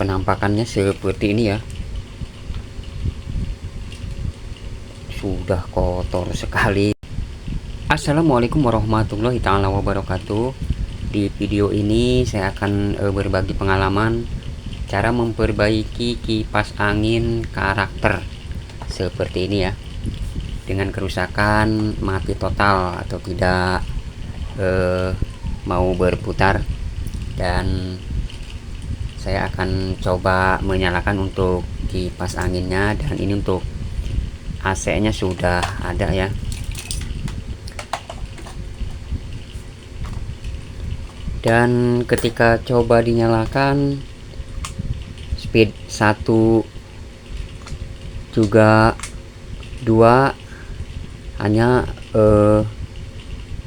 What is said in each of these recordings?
penampakannya seperti ini ya. Sudah kotor sekali. Assalamualaikum warahmatullahi taala wabarakatuh. Di video ini saya akan berbagi pengalaman cara memperbaiki kipas angin karakter seperti ini ya, dengan kerusakan mati total atau tidak mau berputar. Dan saya akan coba menyalakan untuk kipas anginnya, dan ini untuk AC nya sudah ada ya. Dan ketika coba dinyalakan, speed 1 juga 2 hanya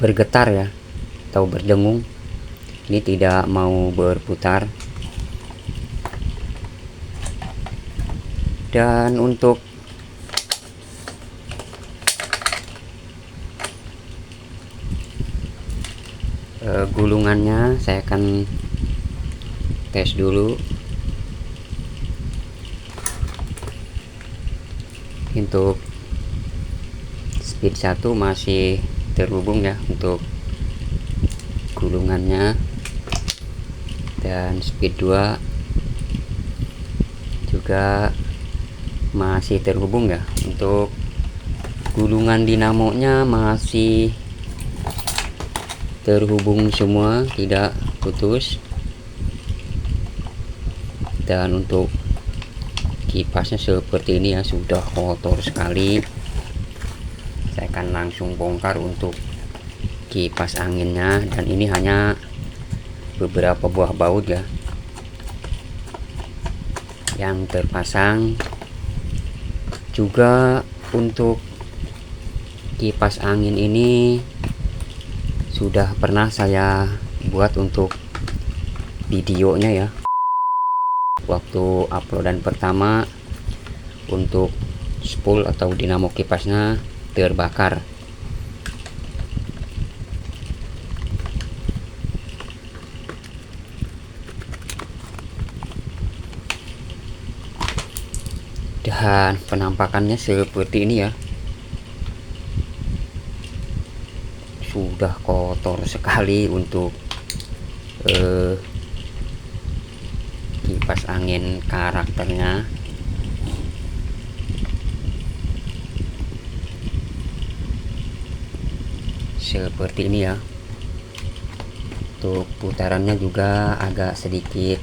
bergetar ya, atau berdengung. Ini tidak mau berputar. Dan untuk gulungannya saya akan tes dulu. Untuk speed 1 masih terhubung ya untuk gulungannya, dan speed 2 juga masih terhubung ya. Untuk gulungan dinamonya masih terhubung semua, tidak putus. Dan untuk kipasnya seperti ini ya, sudah kotor sekali. Saya akan langsung bongkar untuk kipas anginnya, dan ini hanya beberapa buah baut ya yang terpasang. Juga untuk kipas angin ini sudah pernah saya buat untuk videonya ya, waktu uploadan pertama untuk spool atau dinamo kipasnya terbakar. Dan penampakannya seperti ini ya, sudah kotor sekali untuk kipas angin karakternya. Seperti ini ya. Untuk putarannya juga agak sedikit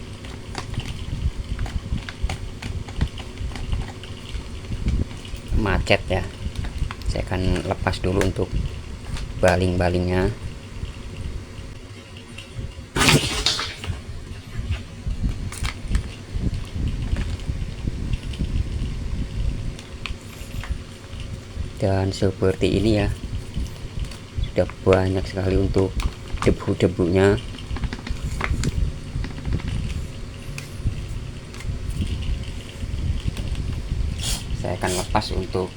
macet ya. Saya akan lepas dulu untuk baling-balingnya. Dan seperti ini ya, sudah banyak sekali untuk debu-debunya. Saya akan lepas untuk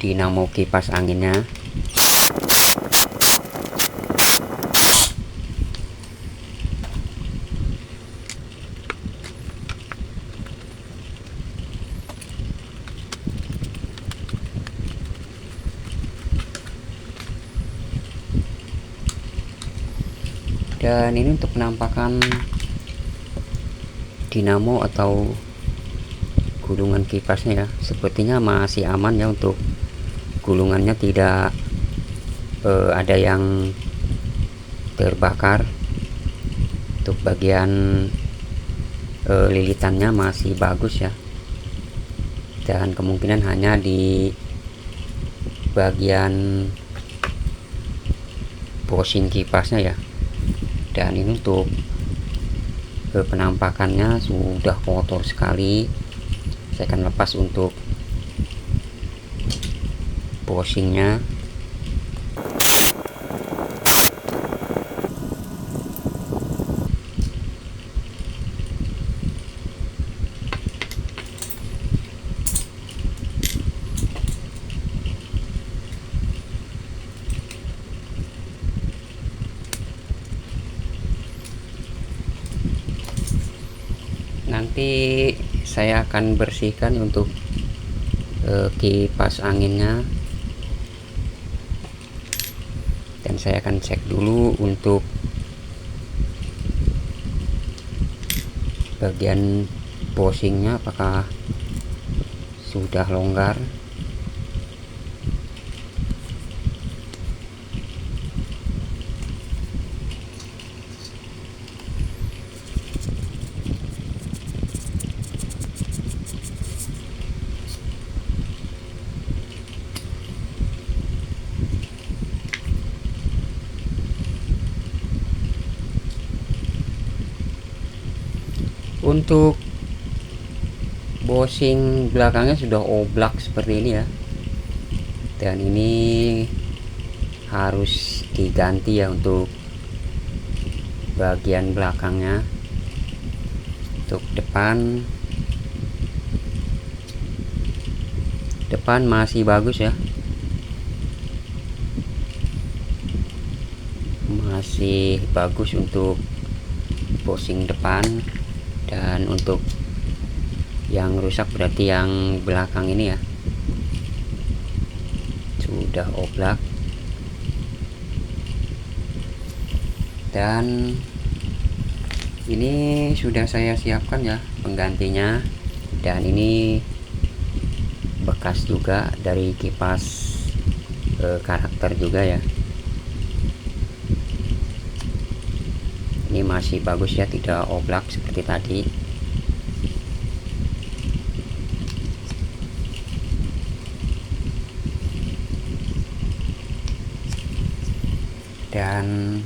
dinamo kipas anginnya. Dan ini untuk penampakan dinamo atau gulungan kipasnya ya, sepertinya masih aman ya. Untuk gulungannya tidak ada yang terbakar. Untuk bagian lilitannya masih bagus ya, dan kemungkinan hanya di bagian bosing kipasnya ya. Dan ini untuk penampakannya sudah kotor sekali. Saya akan lepas untuk bosingnya. Nanti saya akan bersihkan untuk kipas anginnya, dan saya akan cek dulu untuk bagian bushingnya apakah sudah longgar. Untuk bushing belakangnya sudah oblak seperti ini ya, dan ini harus diganti ya untuk bagian belakangnya. Untuk depan masih bagus ya, masih bagus untuk bushing depan. Dan untuk yang rusak berarti yang belakang ini ya sudah oblak. Dan ini sudah saya siapkan ya penggantinya, dan ini bekas juga dari kipas karakter juga ya. Ini masih bagus ya, tidak oblak seperti tadi. Dan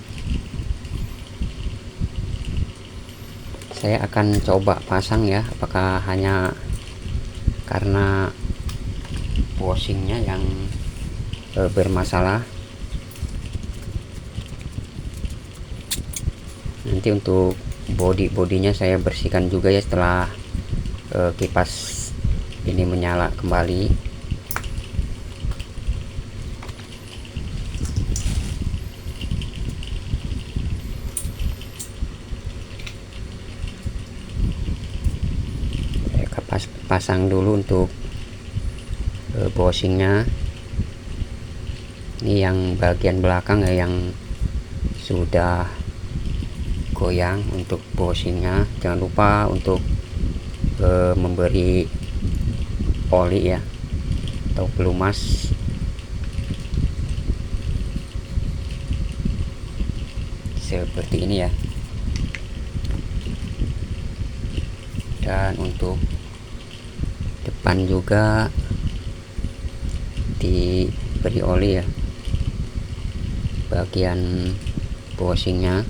saya akan coba pasang ya, apakah hanya karena bushingnya yang bermasalah. Nanti untuk bodinya saya bersihkan juga ya setelah kipas ini menyala kembali. Saya pasang dulu untuk bushingnya. Ini yang bagian belakang ya yang sudah goyang untuk bushingnya. Jangan lupa untuk memberi oli ya atau pelumas. Seperti ini ya. Dan untuk depan juga diberi oli ya bagian bushingnya.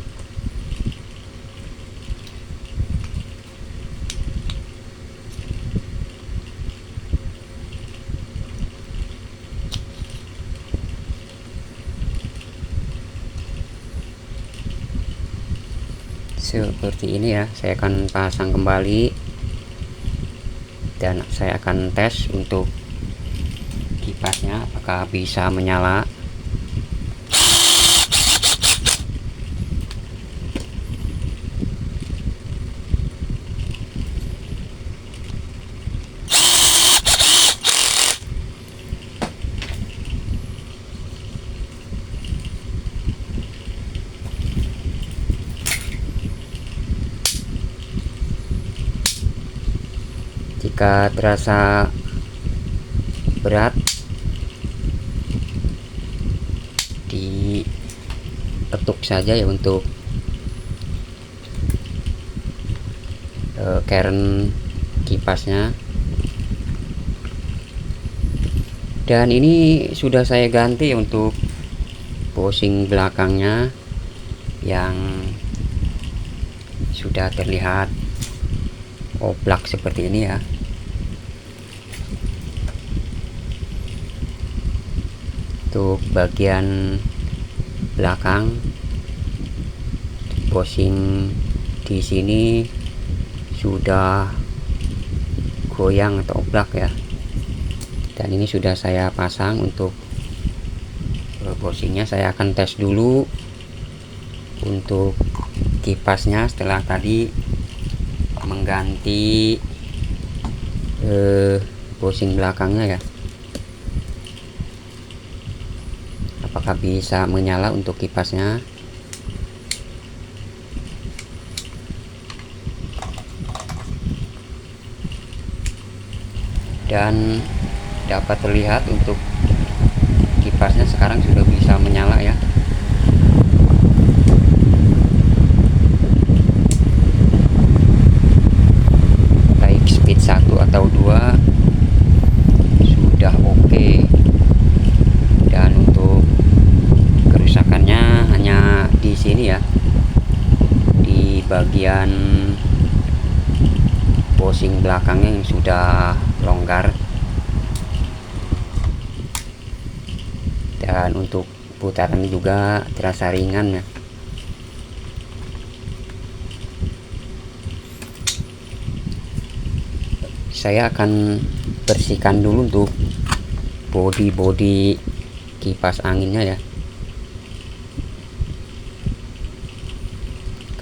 Seperti ini ya, saya akan pasang kembali dan saya akan tes untuk kipasnya apakah bisa menyala. Jika terasa berat, diketuk saja ya untuk keren kipasnya. Dan ini sudah saya ganti untuk bushing belakangnya yang sudah terlihat oblak seperti ini ya. Untuk bagian belakang bushing di sini sudah goyang atau oblak ya. Dan ini sudah saya pasang untuk bushingnya. Saya akan tes dulu untuk kipasnya setelah tadi mengganti bushing belakangnya ya. Apakah bisa menyala untuk kipasnya? Dan dapat terlihat untuk kipasnya sekarang sudah bisa menyala ya. Baik speed 1 atau 2 sudah oke. Dan untuk kerusakannya hanya di sini ya, di bagian bushing belakangnya yang sudah longgar. Dan untuk putaran juga terasa ringan ya. Saya akan bersihkan dulu untuk bodi kipas anginnya ya,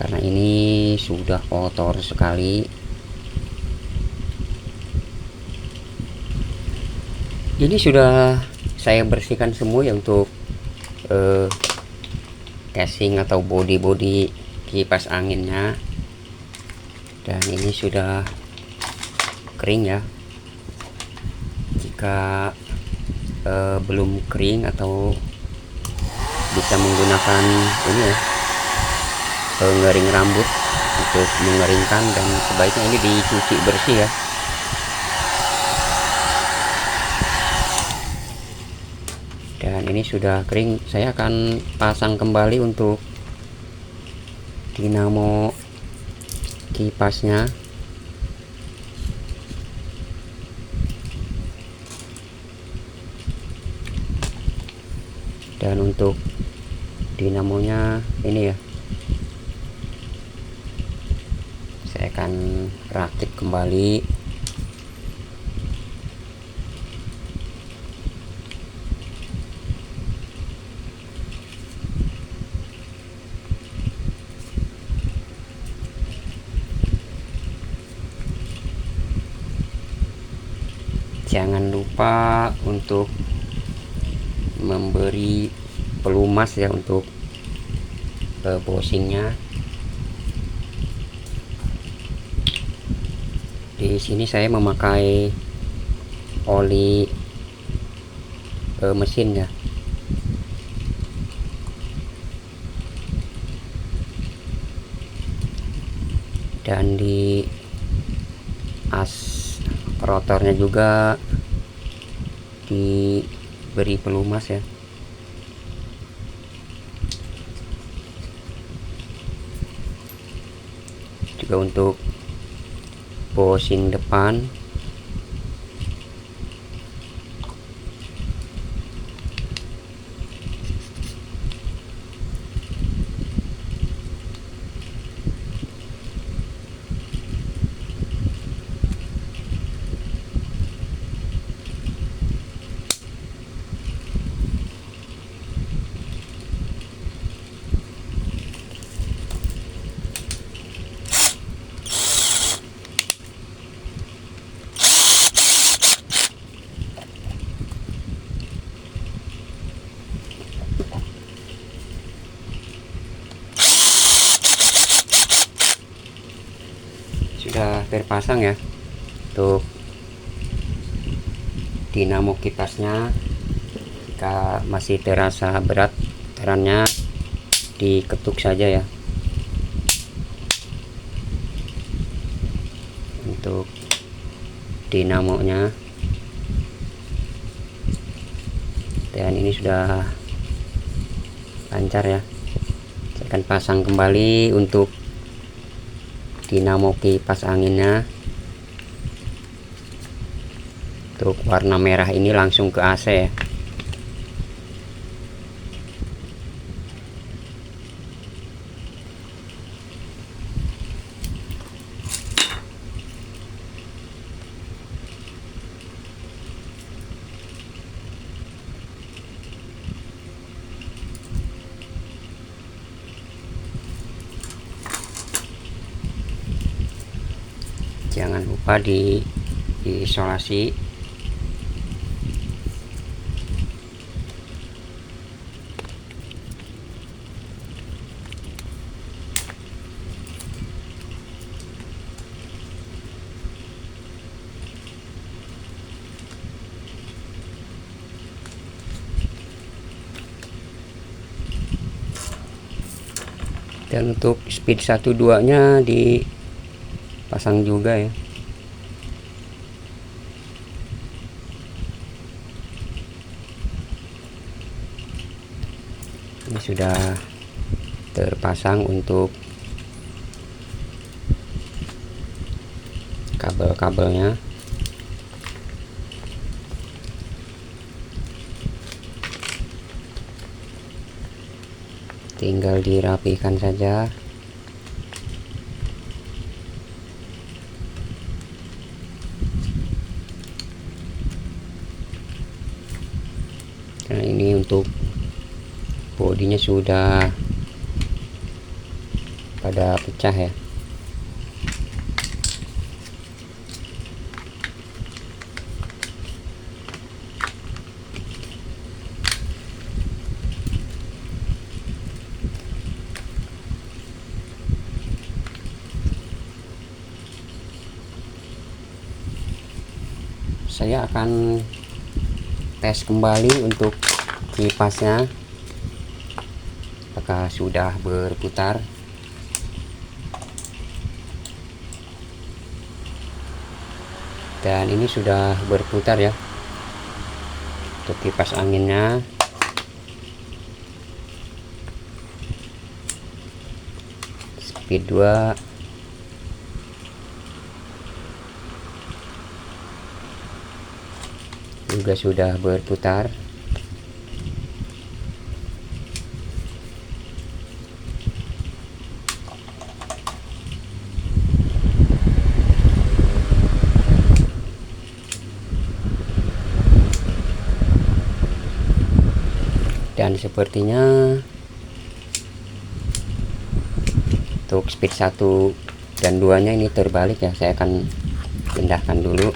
karena ini sudah kotor sekali. Ini sudah saya bersihkan semua ya untuk casing atau bodi kipas anginnya, dan ini sudah kering ya. Jika belum kering atau bisa menggunakan ini ya, pengering rambut untuk mengeringkan, dan sebaiknya ini dicuci bersih ya. Dan ini sudah kering. Saya akan pasang kembali untuk dinamo kipasnya. Dan untuk dinamonya ini ya, saya akan rakit kembali. Jangan lupa untuk memberi pelumas ya untuk bushingnya. Di sini saya memakai oli mesin ya. Dan di as rotornya juga diberi pelumas ya. Juga untuk bushing depan. Sudah terpasang ya untuk dinamo kipasnya. Jika masih terasa berat terannya, diketuk saja ya. Untuk dinamonya, dan ini sudah lancar ya. Saya akan pasang kembali untuk dinamo kipas anginnya. Untuk warna merah ini langsung ke AC ya. Jangan lupa diisolasi. Dan untuk speed 1-2 nya dipasang juga ya. Ini sudah terpasang untuk kabel-kabelnya. Tinggal dirapikan saja. Karena ini untuk bodinya sudah pada pecah ya. Saya akan tes kembali untuk kipasnya apakah sudah berputar. Dan ini sudah berputar ya untuk kipas anginnya. Speed 2. Juga sudah berputar. Dan sepertinya untuk speed 1 dan 2 nya ini terbalik ya. Saya akan pindahkan dulu.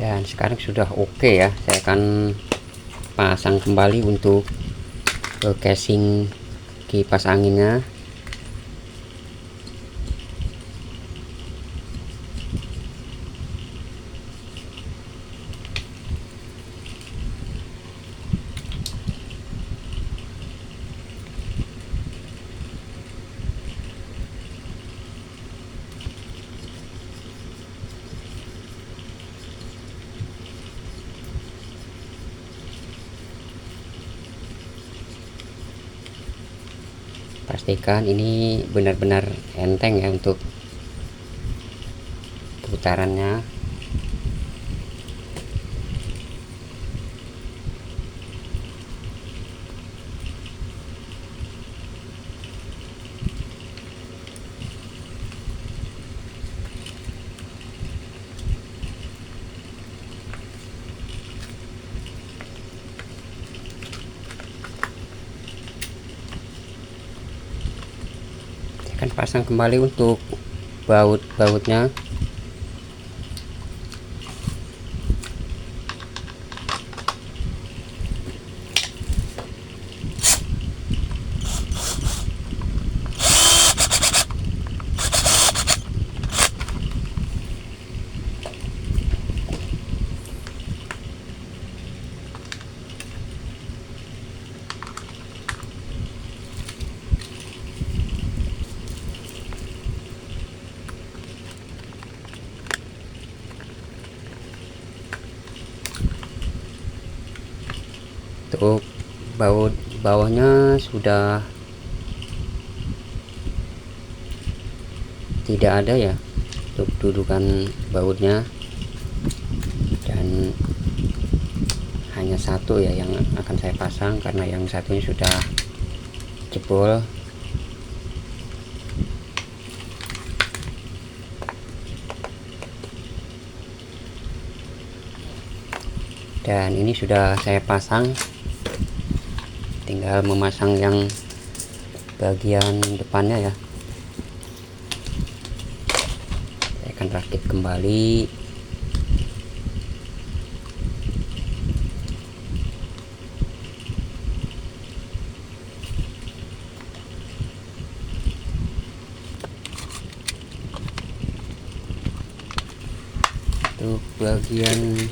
Dan sekarang sudah oke ya. Saya akan pasang kembali untuk casing kipas anginnya. Pastikan ini benar-benar enteng ya untuk putarannya. Akan pasang kembali untuk baut-bautnya. Untuk baut bawahnya sudah tidak ada ya untuk dudukan bautnya, dan satu ya yang akan saya pasang, karena yang satunya sudah jebol. Dan ini sudah saya pasang, tinggal memasang yang bagian depannya ya. Saya akan rakit kembali. Untuk bagian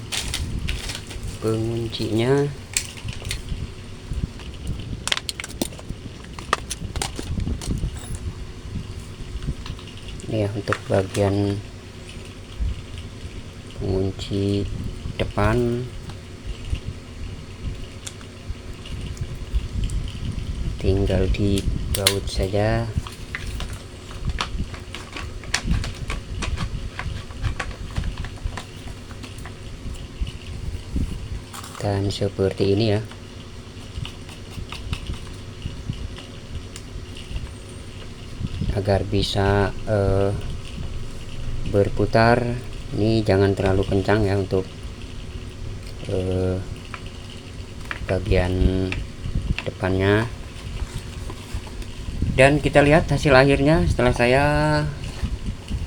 penguncinya ini ya, untuk bagian pengunci depan tinggal dibaut saja. Dan seperti ini ya. Agar bisa berputar, ini jangan terlalu kencang ya untuk bagian depannya. Dan kita lihat hasil akhirnya setelah saya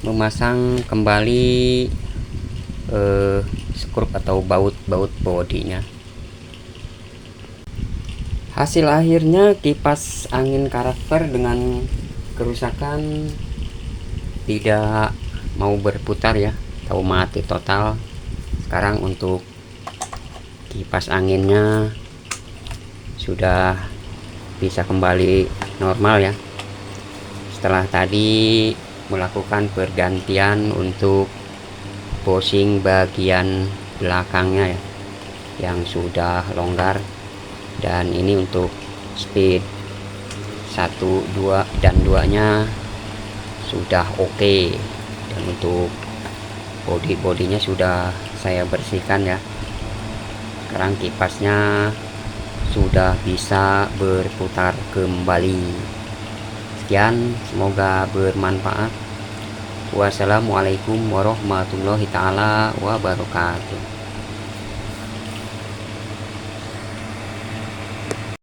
memasang kembali skrup atau baut bodinya. Hasil akhirnya kipas angin karakter dengan kerusakan tidak mau berputar ya, atau mati total. Sekarang untuk kipas anginnya sudah bisa kembali normal ya, setelah tadi melakukan pergantian untuk bushing bagian belakangnya ya, yang sudah longgar. Dan ini untuk speed 1, 2 dan 2 nya sudah oke. Dan untuk bodinya sudah saya bersihkan ya. Sekarang kipasnya sudah bisa berputar kembali. Sekian, semoga bermanfaat. Wassalamualaikum warahmatullahi taala wabarakatuh.